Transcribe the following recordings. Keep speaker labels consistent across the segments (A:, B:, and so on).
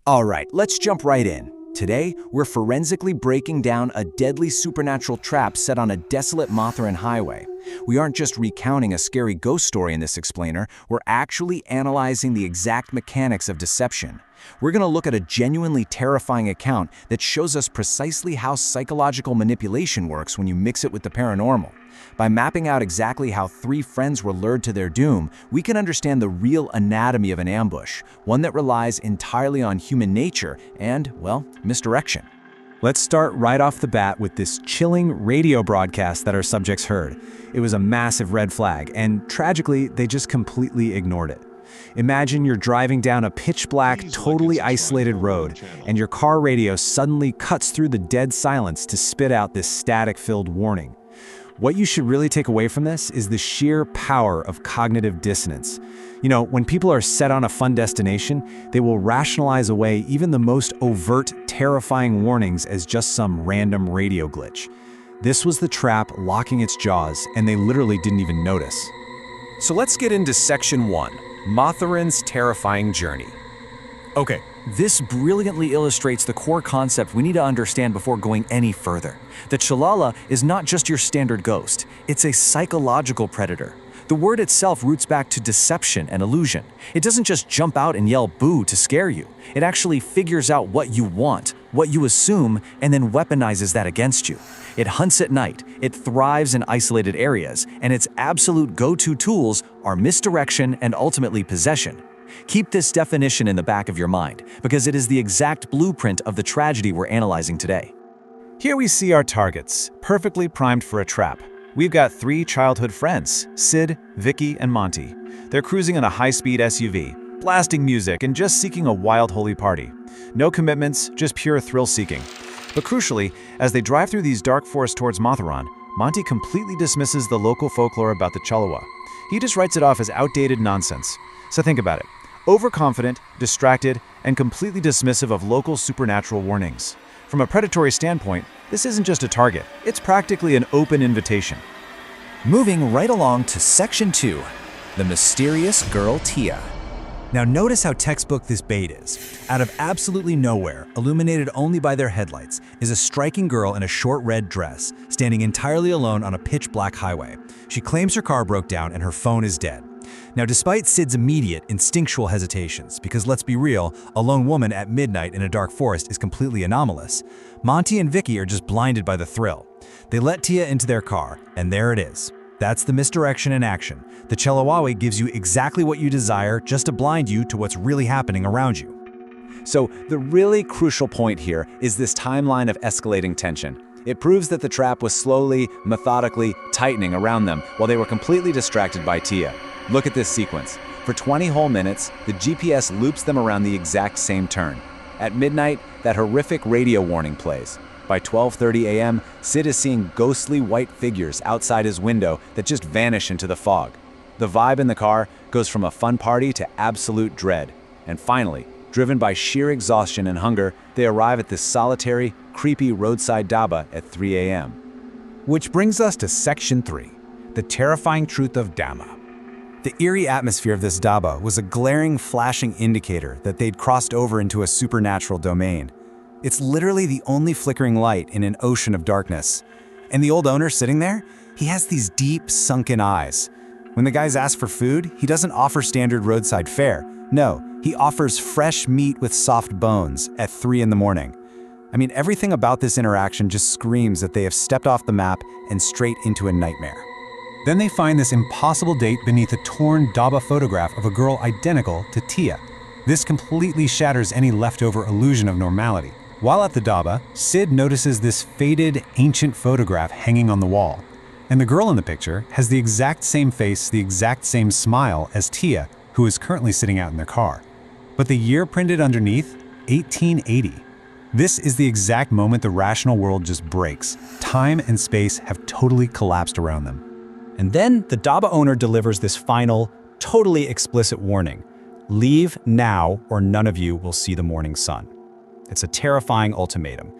A: All right, let's jump right in. Today, we're forensically breaking down a deadly supernatural trap set on a desolate Mothran highway. We aren't just recounting a scary ghost story in this explainer, we're actually analyzing the exact mechanics of deception. We're going to look at a genuinely terrifying account that shows us precisely how psychological manipulation works when you mix it with the paranormal. By mapping out exactly how three friends were lured to their doom, we can understand the real anatomy of an ambush, one that relies entirely on human nature and, well, misdirection. Let's start right off the bat with this chilling radio broadcast that our subjects heard. It was a massive red flag, and tragically, they just completely ignored it. Imagine you're driving down a pitch-black, totally isolated road, and your car radio suddenly cuts through the dead silence to spit out this static-filled warning. What you should really take away from this is the sheer power of cognitive dissonance. You know, when people are set on a fun destination, they will rationalize away even the most overt, terrifying warnings as just some random radio glitch. This was the trap locking its jaws, and they literally didn't even notice.
B: So let's get into Section 1, Mothran's Terrifying Journey.
A: Okay, this brilliantly illustrates the core concept we need to understand before going any further. The Chalala is not just your standard ghost, it's a psychological predator. The word itself roots back to deception and illusion. It doesn't just jump out and yell boo to scare you. It actually figures out what you want, what you assume, and then weaponizes that against you. It hunts at night, it thrives in isolated areas, and its absolute go-to tools are misdirection and ultimately possession. Keep this definition in the back of your mind, because it is the exact blueprint of the tragedy we're analyzing today.
C: Here we see our targets, perfectly primed for a trap. We've got three childhood friends, Sid, Vicky, and Monty. They're cruising in a high-speed SUV, blasting music and just seeking a wild holy party. No commitments, just pure thrill-seeking. But crucially, as they drive through these dark forests towards Mothran, Monty completely dismisses the local folklore about the Chalawa. He just writes it off as outdated nonsense. So think about it. Overconfident, distracted, and completely dismissive of local supernatural warnings. From a predatory standpoint, this isn't just a target, it's practically an open invitation.
A: Moving right along to Section 2, the mysterious girl Tia. Now notice how textbook this bait is. Out of absolutely nowhere, illuminated only by their headlights, is a striking girl in a short red dress, standing entirely alone on a pitch-black highway. She claims her car broke down and her phone is dead. Now, despite Sid's immediate, instinctual hesitations, because let's be real, a lone woman at midnight in a dark forest is completely anomalous, Monty and Vicky are just blinded by the thrill. They let Tia into their car, and there it is. That's the misdirection in action. The Chalawawi gives you exactly what you desire just to blind you to what's really happening around you.
C: So the really crucial point here is this timeline of escalating tension. It proves that the trap was slowly, methodically tightening around them while they were completely distracted by Tia. Look at this sequence. For 20 whole minutes, the GPS loops them around the exact same turn. At midnight, that horrific radio warning plays. By 12:30 a.m., Sid is seeing ghostly white figures outside his window that just vanish into the fog. The vibe in the car goes from a fun party to absolute dread. And finally, driven by sheer exhaustion and hunger, they arrive at this solitary, creepy roadside dhaba at 3 a.m.
D: Which brings us to Section 3, the terrifying truth of Dhamma.
A: The eerie atmosphere of this dhaba was a glaring, flashing indicator that they'd crossed over into a supernatural domain. It's literally the only flickering light in an ocean of darkness. And the old owner sitting there, he has these deep, sunken eyes. When the guys ask for food, he doesn't offer standard roadside fare. No, he offers fresh meat with soft bones at 3 in the morning. I mean, everything about this interaction just screams that they have stepped off the map and straight into a nightmare.
D: Then they find this impossible date beneath a torn dhaba photograph of a girl identical to Tia. This completely shatters any leftover illusion of normality. While at the dhaba, Sid notices this faded, ancient photograph hanging on the wall. And the girl in the picture has the exact same face, the exact same smile as Tia, who is currently sitting out in their car. But the year printed underneath, 1880. This is the exact moment the rational world just breaks. Time and space have totally collapsed around them.
A: And then the dhaba owner delivers this final, totally explicit warning. Leave now or none of you will see the morning sun. It's a terrifying ultimatum.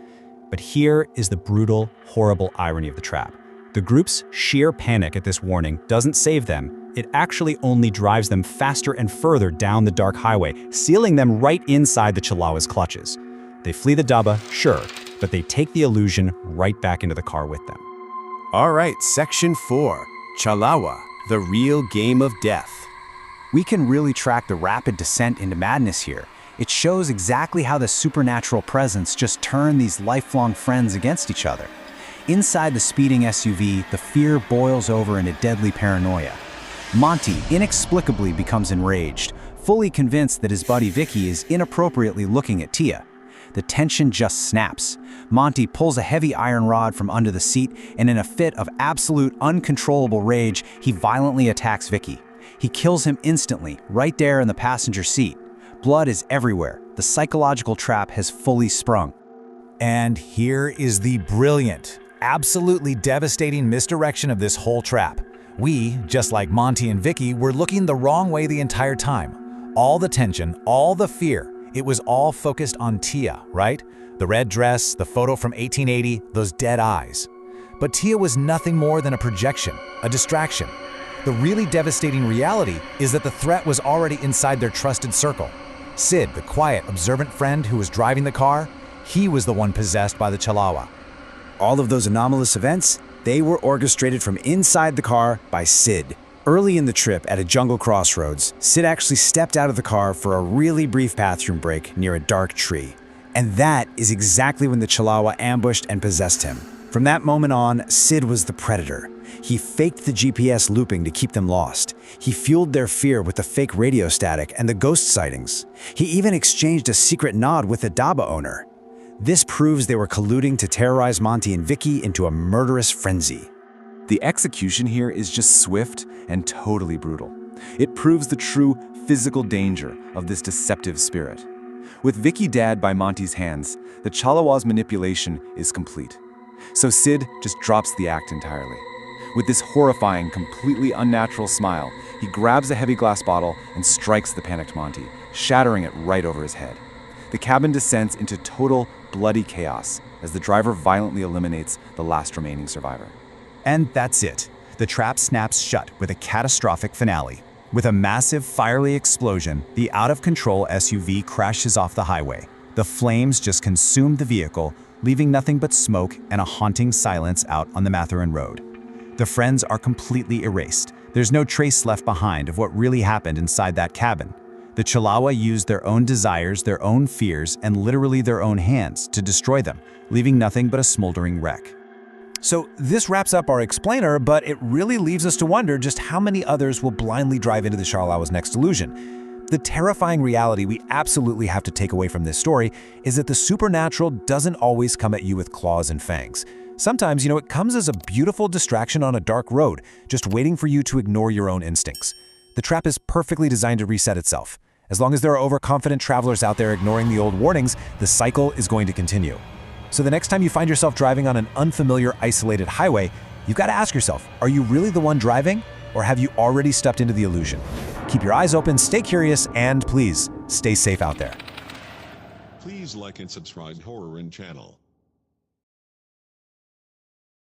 A: But here is the brutal, horrible irony of the trap. The group's sheer panic at this warning doesn't save them,
E: It actually only drives them faster and further down the dark highway, sealing them right inside the Chihuahua's clutches. They flee the Daba, sure, but they take the illusion right back into the car with them.
B: All right, Section 4, Chalawa, the real game of death.
A: We can really track the rapid descent into madness here. It shows exactly how the supernatural presence just turned these lifelong friends against each other. Inside the speeding SUV, the fear boils over into deadly paranoia. Monty inexplicably becomes enraged, fully convinced that his buddy Vicky is inappropriately looking at Tia. The tension just snaps. Monty pulls a heavy iron rod from under the seat, and in a fit of absolute uncontrollable rage, he violently attacks Vicky. He kills him instantly, right there in the passenger seat. Blood is everywhere. The psychological trap has fully sprung.
C: And here is the brilliant, absolutely devastating misdirection of this whole trap. We, just like Monty and Vicky, were looking the wrong way the entire time. All the tension, all the fear, it was all focused on Tia, right? The red dress, the photo from 1880, those dead eyes. But Tia was nothing more than a projection, a distraction. The really devastating reality is that the threat was already inside their trusted circle. Sid, the quiet, observant friend who was driving the car, he was the one possessed by the Chihuahua.
A: All of those anomalous events, they were orchestrated from inside the car by Sid. Early in the trip at a jungle crossroads, Sid actually stepped out of the car for a really brief bathroom break near a dark tree. And that is exactly when the Chihuahua ambushed and possessed him. From that moment on, Sid was the predator. He faked the GPS looping to keep them lost. He fueled their fear with the fake radio static and the ghost sightings. He even exchanged a secret nod with the Daba owner. This proves they were colluding to terrorize Monty and Vicky into a murderous frenzy.
B: The execution here is just swift and totally brutal. It proves the true physical danger of this deceptive spirit. With Vicky dead by Monty's hands, the Chihuahua's manipulation is complete. So Sid just drops the act entirely. With this horrifying, completely unnatural smile, he grabs a heavy glass bottle and strikes the panicked Monty, shattering it right over his head. The cabin descends into total, bloody chaos as the driver violently eliminates the last remaining survivor.
E: And that's it. The trap snaps shut with a catastrophic finale. With a massive, fiery explosion, the out-of-control SUV crashes off the highway. The flames just consume the vehicle, leaving nothing but smoke and a haunting silence out on the Mathurin Road. The friends are completely erased. There's no trace left behind of what really happened inside that cabin. The Chihuahua used their own desires, their own fears, and literally their own hands to destroy them, leaving nothing but a smoldering wreck.
C: So this wraps up our explainer, but it really leaves us to wonder just how many others will blindly drive into the Chihuahua's next illusion. The terrifying reality we absolutely have to take away from this story is that the supernatural doesn't always come at you with claws and fangs. Sometimes, it comes as a beautiful distraction on a dark road, just waiting for you to ignore your own instincts. The trap is perfectly designed to reset itself. As long as there are overconfident travelers out there ignoring the old warnings, the cycle is going to continue. So the next time you find yourself driving on an unfamiliar, isolated highway, you've got to ask yourself, are you really the one driving, or have you already stepped into the illusion? Keep your eyes open, stay curious, and please, stay safe out there.
F: Please like and subscribe Horror channel.